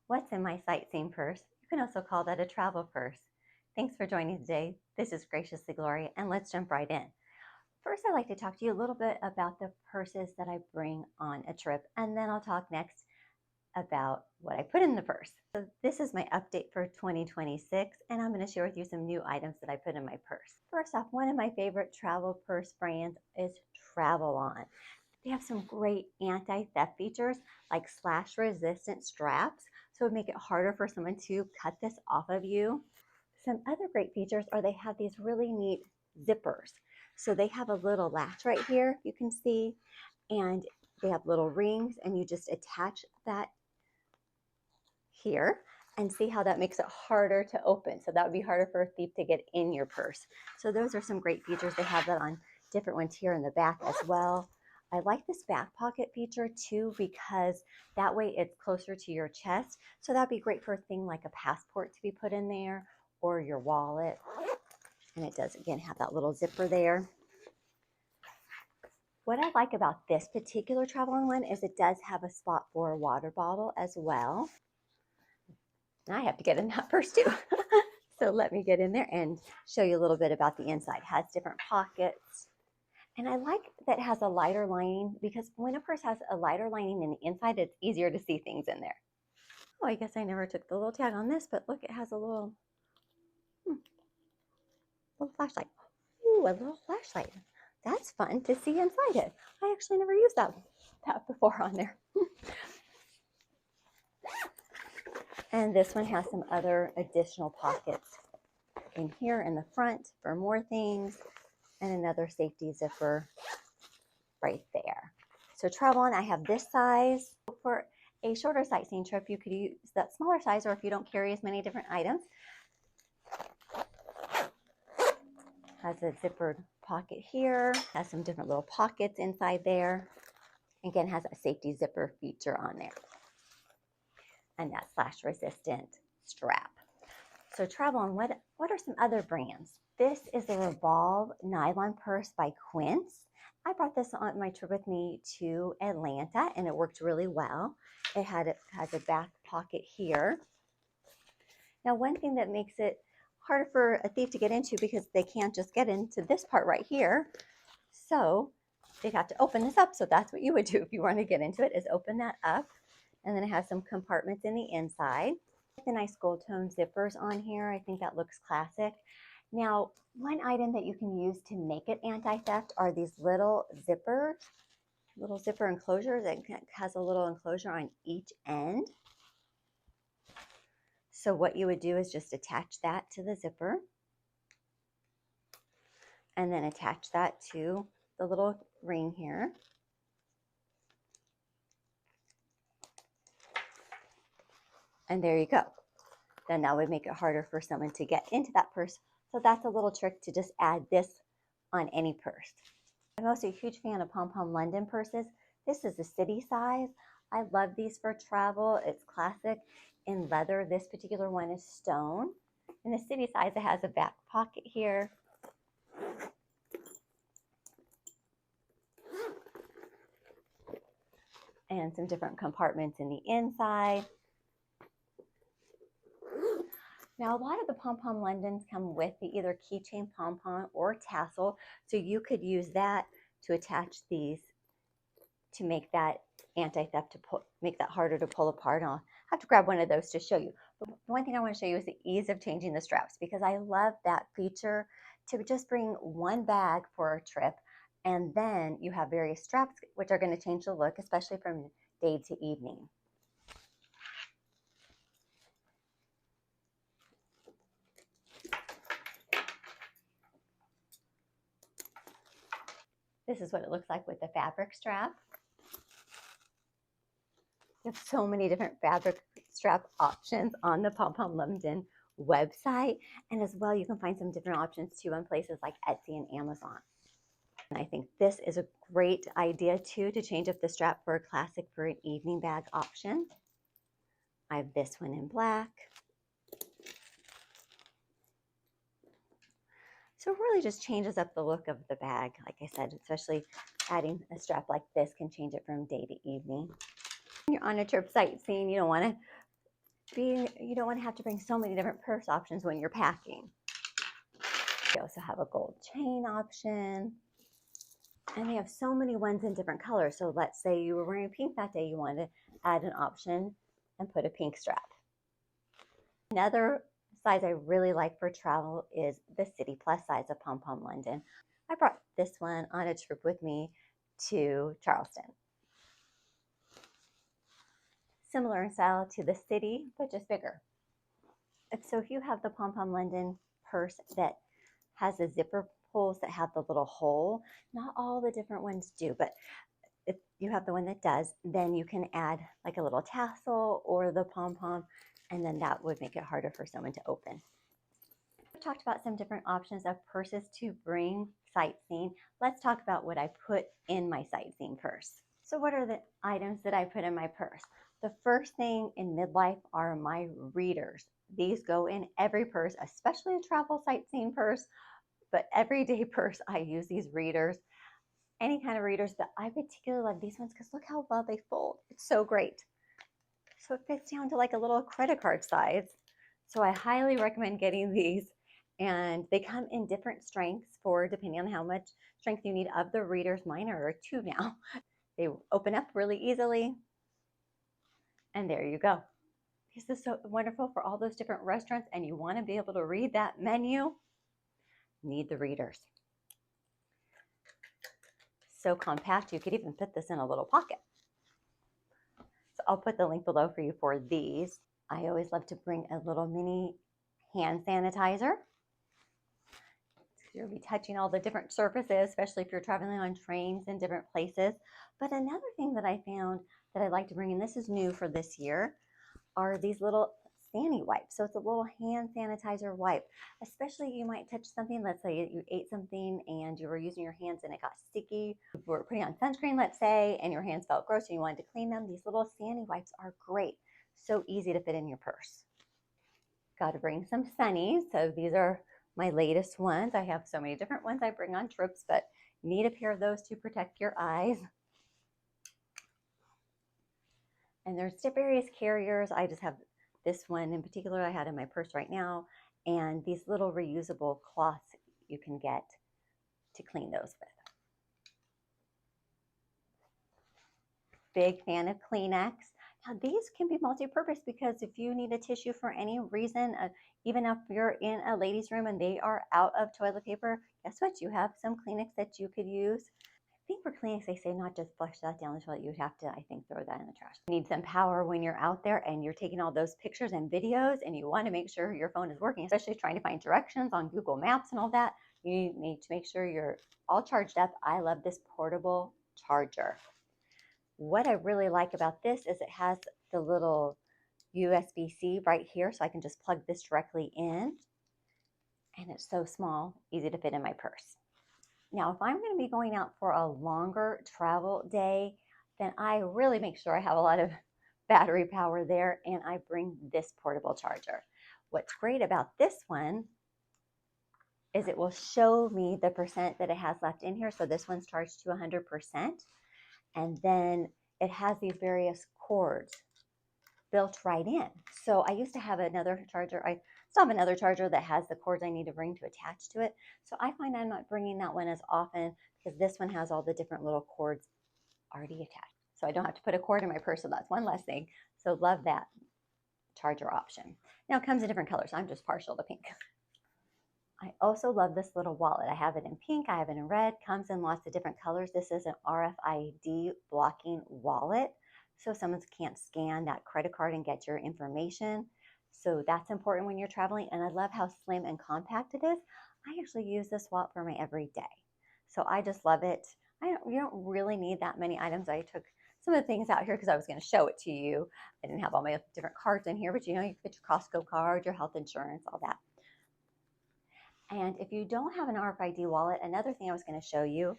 What's in my sightseeing purse? You can also call that a travel purse. Thanks for joining today. This is Graciously Gloria, and let's jump right in. First, I'd like to talk to you a little bit about the purses that I bring on a trip, and then I'll talk next about what I put in the purse. So this is my update for 2026, and I'm going to share with you some new items that I put in my purse. First off, one of my favorite travel purse brands is Travelon. They have some great anti-theft features like slash resistant straps, so it would make it harder for someone to cut this off of you. Some other great features are they have these really neat zippers. So they have a little latch right here, you can see, and they have little rings, and you just attach that here and see how that makes it harder to open. So that would be harder for a thief to get in your purse. So those are some great features. They have that on different ones here in the back as well. I like this back pocket feature too, because that way it's closer to your chest. So that'd be great for a thing like a passport to be put in there or your wallet. And it does, again, have that little zipper there. What I like about this particular Travelon one is it does have a spot for a water bottle as well. And I have to get in that purse too. So let me get in there and show you a little bit about the inside. It has different pockets. And I like that it has a lighter lining, because when a purse has a lighter lining in the inside, it's easier to see things in there. Oh, I guess I never took the little tag on this, but look, it has a little flashlight. Ooh, a little flashlight. That's fun to see inside it. I actually never used that before on there. And this one has some other additional pockets in here in the front for more things, and another safety zipper right there. So Travelon, I have this size. For a shorter sightseeing trip, you could use that smaller size, or if you don't carry as many different items. Has a zippered pocket here, has some different little pockets inside there. Again, has a safety zipper feature on there. And that slash resistant strap. So Travelon, what are some other brands? This is the Revolve Nylon Purse by Quince. I brought this on my trip with me to Atlanta, and it worked really well. It has a back pocket here. Now, one thing that makes it harder for a thief to get into, because they can't just get into this part right here, so they'd have to open this up. So that's what you would do if you want to get into it, is open that up. And then it has some compartments in the inside. The nice gold tone zippers on here. I think that looks classic. Now, one item that you can use to make it anti-theft are these little zippers, little zipper enclosures. It has a little enclosure on each end. So what you would do is just attach that to the zipper, and then attach that to the little ring here. And there you go. Then that would make it harder for someone to get into that purse. So that's a little trick to just add this on any purse. I'm also a huge fan of Pom Pom London purses. This is a city size. I love these for travel. It's classic in leather. This particular one is stone. In the city size, it has a back pocket here. And some different compartments in the inside. Now, a lot of the Pom Pom Londons come with the either keychain pom-pom or tassel, so you could use that to attach these to make that anti-theft, to make that harder to pull apart. And I'll have to grab one of those to show you. But the one thing I want to show you is the ease of changing the straps, because I love that feature to just bring one bag for a trip, and then you have various straps which are going to change the look, especially from day to evening. This is what it looks like with the fabric strap. There's so many different fabric strap options on the Pom Pom London website. And as well, you can find some different options too on places like Etsy and Amazon. And I think this is a great idea too, to change up the strap for a classic for an evening bag option. I have this one in black. So it really just changes up the look of the bag. Like I said, especially adding a strap like this can change it from day to evening. When you're on a trip sightseeing, you don't want to You don't want to have to bring so many different purse options when you're packing. You also have a gold chain option. And they have so many ones in different colors. So let's say you were wearing pink that day, you wanted to add an option and put a pink strap. Another size I really like for travel is the City Plus size of Pom Pom London. I brought this one on a trip with me to Charleston. Similar in style to the City, but just bigger. So if you have the Pom Pom London purse that has the zipper pulls that have the little hole, not all the different ones do, but if you have the one that does, then you can add like a little tassel or the pom-pom, and then that would make it harder for someone to open. We've talked about some different options of purses to bring sightseeing. Let's talk about what I put in my sightseeing purse. So what are the items that I put in my purse? The first thing in midlife are my readers. These go in every purse, especially a travel sightseeing purse, but everyday purse, I use these readers. Any kind of readers, but I particularly love these ones because look how well they fold. It's so great. So it fits down to like a little credit card size. So I highly recommend getting these. And they come in different strengths for depending on how much strength you need of the readers. Mine are 2 now. They open up really easily. And there you go. This is so wonderful for all those different restaurants and you want to be able to read that menu. Need the readers. So compact, you could even put this in a little pocket. So I'll put the link below for you for these. I always love to bring a little mini hand sanitizer. You'll be touching all the different surfaces, especially if you're traveling on trains in different places. But another thing that I found that I like to bring, and this is new for this year, are these little Sandy wipes. So it's a little hand sanitizer wipe. Especially you might touch something, let's say you ate something and you were using your hands and it got sticky. You were putting on sunscreen, let's say, and your hands felt gross and you wanted to clean them. These little Sandy wipes are great. So easy to fit in your purse. Got to bring some sunnies. So these are my latest ones. I have so many different ones I bring on trips, but you need a pair of those to protect your eyes. And there's various carriers. I just have this one in particular I had in my purse right now, and these little reusable cloths you can get to clean those with. Big fan of Kleenex. Now these can be multi-purpose because if you need a tissue for any reason, even if you're in a ladies' room and they are out of toilet paper, guess what? You have some Kleenex that you could use. I think for Kleenex, they say not just flush that down the toilet. You'd have to, I think, throw that in the trash. You need some power when you're out there and you're taking all those pictures and videos and you want to make sure your phone is working, especially trying to find directions on Google Maps and all that. You need to make sure you're all charged up. I love this portable charger. What I really like about this is it has the little USB-C right here, so I can just plug this directly in. And it's so small, easy to fit in my purse. Now, if I'm going to be going out for a longer travel day, then I really make sure I have a lot of battery power there, and I bring this portable charger. What's great about this one is it will show me the percent that it has left in here. So this one's charged to 100%. And then it has these various cords built right in. So I used to have another charger. I still have another charger that has the cords I need to bring to attach to it. So I find I'm not bringing that one as often because this one has all the different little cords already attached. So I don't have to put a cord in my purse. So that's one less thing. So love that charger option. Now it comes in different colors. I'm just partial to pink. I also love this little wallet. I have it in pink, I have it in red, comes in lots of different colors. This is an RFID blocking wallet, so someone can't scan that credit card and get your information. So that's important when you're traveling, and I love how slim and compact it is. I actually use this wallet for my everyday. So I just love it. You don't really need that many items. I took some of the things out here because I was going to show it to you. I didn't have all my different cards in here, but you know, you can put your Costco card, your health insurance, all that. And if you don't have an RFID wallet, another thing I was going to show you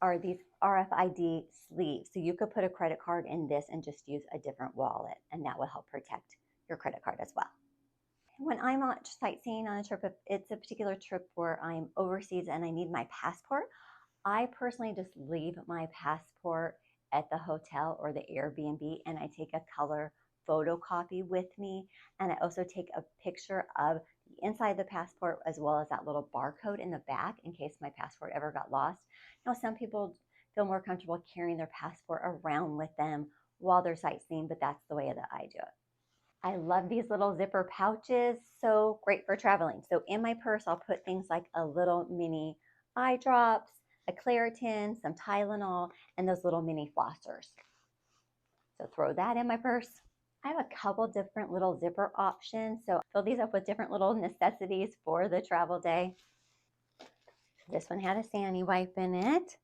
are these RFID sleeves. So you could put a credit card in this and just use a different wallet, and that will help protect your credit card as well. When I'm out sightseeing on a trip, if it's a particular trip where I'm overseas and I need my passport, I personally just leave my passport at the hotel or the Airbnb, and I take a color photocopy with me. And I also take a picture of the inside of the passport as well as that little barcode in the back in case my passport ever got lost. Now, some people feel more comfortable carrying their passport around with them while they're sightseeing, but that's the way that I do it. I love these little zipper pouches, so great for traveling. So in my purse, I'll put things like a little mini eye drops, a Claritin, some Tylenol, and those little mini flossers. So throw that in my purse. I have a couple different little zipper options. So fill these up with different little necessities for the travel day. This one had a Sandy wipe in it.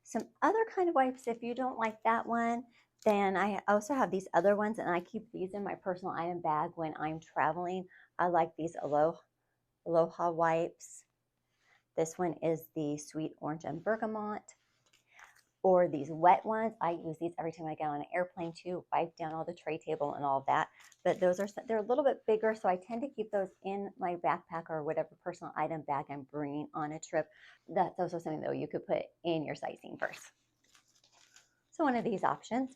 Some other kind of wipes, if you don't like that one, then I also have these other ones, and I keep these in my personal item bag when I'm traveling. I like these Aloha wipes. This one is the sweet orange and bergamot. Or these wet ones. I use these every time I get on an airplane to wipe down all the tray table and all of that. But they're a little bit bigger, so I tend to keep those in my backpack or whatever personal item bag I'm bringing on a trip. That's also something, though, you could put in your sightseeing purse. So one of these options,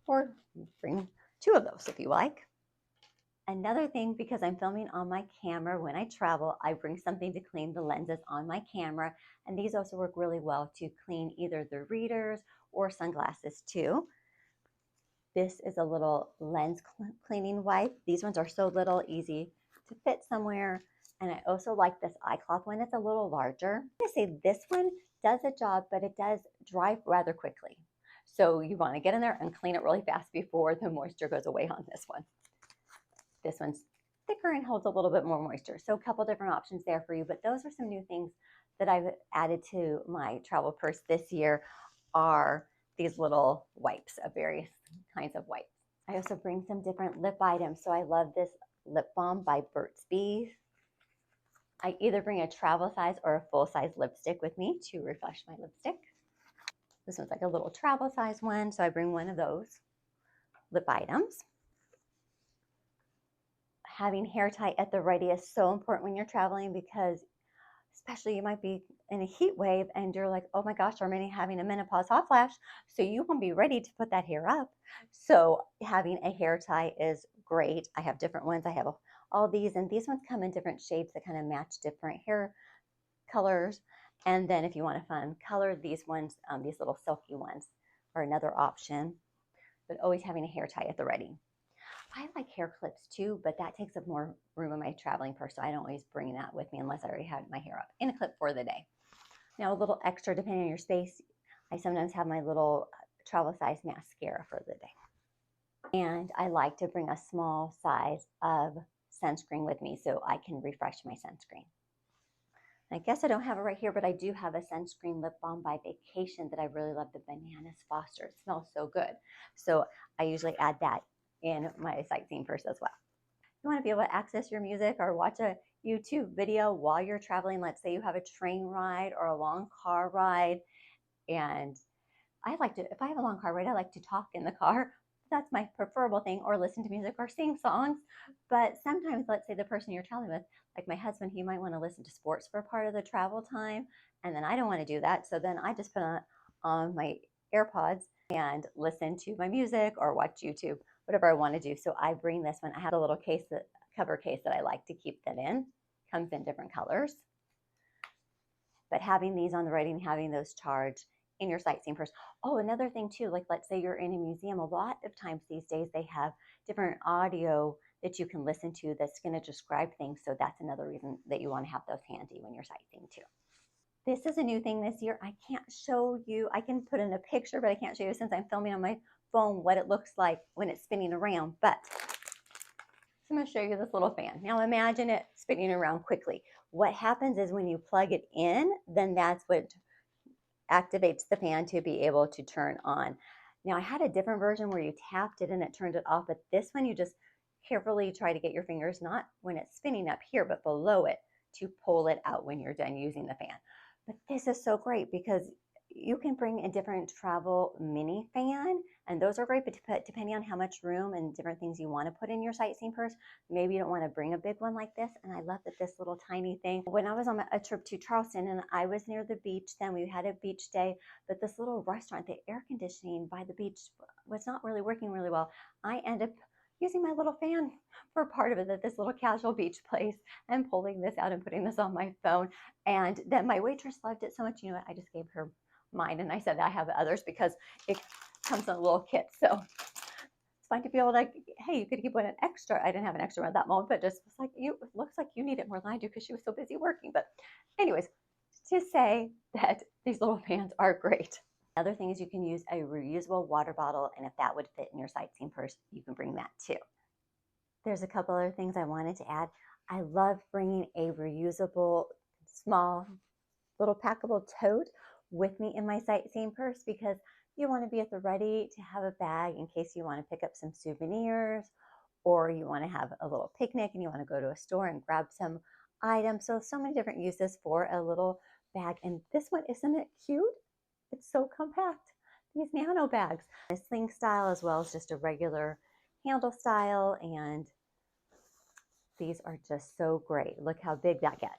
or bring two of those if you like. Another thing, because I'm filming on my camera when I travel, I bring something to clean the lenses on my camera. And these also work really well to clean either the readers or sunglasses too. This is a little lens cleaning wipe. These ones are so little, easy to fit somewhere. And I also like this eye cloth one. It's a little larger. I'm gonna say this one does a job, but it does dry rather quickly. So you want to get in there and clean it really fast before the moisture goes away on this one. This one's thicker and holds a little bit more moisture. So a couple different options there for you, but those are some new things that I've added to my travel purse this year are these little wipes of various kinds of wipes. I also bring some different lip items. So I love this lip balm by Burt's Bees. I either bring a travel size or a full size lipstick with me to refresh my lipstick. This one's like a little travel size one, so I bring one of those lip items. Having hair tie at the ready is so important when you're traveling, because especially you might be in a heat wave and you're like, oh my gosh, I'm already having a menopause hot flash. So you want to be ready to put that hair up. So having a hair tie is great. I have different ones. I have all these, and these ones come in different shades that kind of match different hair colors. And then if you want a fun color, these ones, these little silky ones are another option. But always having a hair tie at the ready. I like hair clips too, but that takes up more room in my traveling purse, so I don't always bring that with me unless I already had my hair up in a clip for the day. Now, a little extra, depending on your space, I sometimes have my little travel size mascara for the day. And I like to bring a small size of sunscreen with me so I can refresh my sunscreen. I guess I don't have it right here, but I do have a sunscreen lip balm by Vacation that I really love, the Bananas Foster. It smells so good. So I usually add that in my sightseeing purse as well. You want to be able to access your music or watch a YouTube video while you're traveling. Let's say you have a train ride or a long car ride. And I like to, if I have a long car ride, I like to talk in the car. That's my preferable thing, or listen to music or sing songs. But sometimes, let's say the person you're traveling with, like my husband, he might want to listen to sports for part of the travel time. And then I don't want to do that. So then I just put on my AirPods and listen to my music or watch YouTube, whatever I want to do. So I bring this one. I have a little case, cover case that I like to keep that in. Comes in different colors. But having these on the ready and having those charged in your sightseeing purse. Oh, another thing too, like let's say you're in a museum. A lot of times these days they have different audio that you can listen to that's going to describe things. So that's another reason that you want to have those handy when you're sightseeing too. This is a new thing this year. I can't show you. I can put in a picture, but I can't show you since I'm filming on my phone what it looks like when it's spinning around. But so I'm going to show you this little fan. Now imagine it spinning around quickly. What happens is when you plug it in, then that's what activates the fan to be able to turn on. Now I had a different version where you tapped it and it turned it off, but this one you just carefully try to get your fingers, not when it's spinning up here, but below it, to pull it out when you're done using the fan. But this is so great because you can bring a different travel mini fan, and those are great, but depending on how much room and different things you want to put in your sightseeing purse, maybe you don't want to bring a big one like this. And I love that this little tiny thing, when I was on a trip to Charleston and I was near the beach, then we had a beach day, but this little restaurant, the air conditioning by the beach was not really working really well. I ended up using my little fan for part of it at this little casual beach place and pulling this out and putting this on my phone. And then my waitress loved it so much, you know what, I just gave her mine and I said I have others because it comes in a little kit. So it's fine to be able to, hey, you could keep one an extra. I didn't have an extra one at that moment, but just was like, it looks like you need it more than I do because she was so busy working. But anyways, to say that these little fans are great. Another thing is you can use a reusable water bottle, and if that would fit in your sightseeing purse, you can bring that too. There's a couple other things I wanted to add. I love bringing a reusable, small, little packable tote with me in my sightseeing purse because you want to be at the ready to have a bag in case you want to pick up some souvenirs or you want to have a little picnic and you want to go to a store and grab some items. So many different uses for a little bag. And this one, isn't it cute? It's so compact. These nano bags, a sling style as well as just a regular handle style, and these are just so great. Look how big that gets.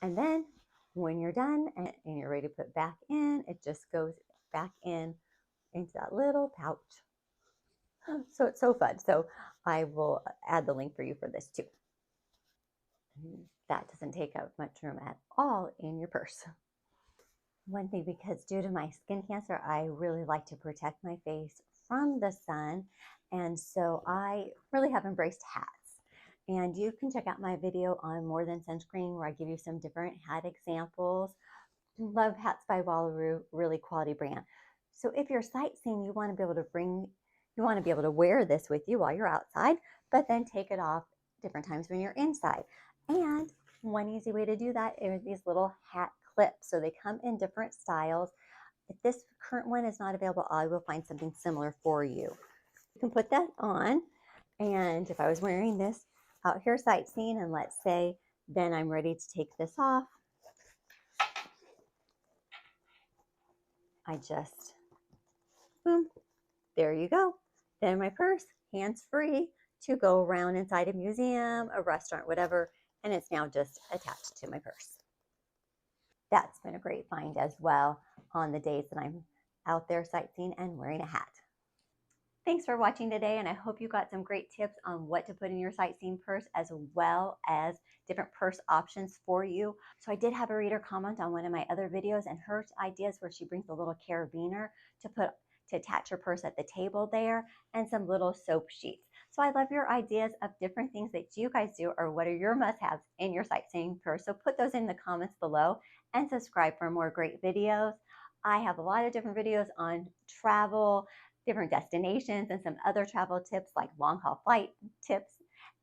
And then when you're done and you're ready to put back in, it just goes back in into that little pouch. So it's so fun. So I will add the link for you for this too. That doesn't take up much room at all in your purse. One thing, because due to my skin cancer, I really like to protect my face from the sun. And so I really have embraced hats. And you can check out my video on More Than Sunscreen where I give you some different hat examples. Love hats by Wallaroo, really quality brand. So if you're sightseeing, you want to be able to wear this with you while you're outside, but then take it off different times when you're inside. And one easy way to do that are these little hat clips. So they come in different styles. If this current one is not available, I will find something similar for you. You can put that on. And if I was wearing this out here sightseeing, and let's say then I'm ready to take this off, I just, boom, there you go. Then my purse, hands-free, to go around inside a museum, a restaurant, whatever, and it's now just attached to my purse. That's been a great find as well on the days that I'm out there sightseeing and wearing a hat. Thanks for watching today, and I hope you got some great tips on what to put in your sightseeing purse as well as different purse options for you. So I did have a reader comment on one of my other videos, and her ideas where she brings a little carabiner to attach her purse at the table there, and some little soap sheets. So I love your ideas of different things that you guys do, or what are your must-haves in your sightseeing purse. So put those in the comments below and subscribe for more great videos. I have a lot of different videos on travel, different destinations, and some other travel tips like long haul flight tips,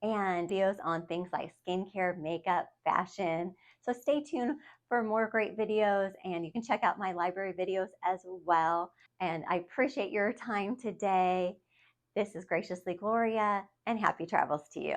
and videos on things like skincare, makeup, fashion. So stay tuned for more great videos, and you can check out my library videos as well. And I appreciate your time today. This is Graciously Gloria, and happy travels to you.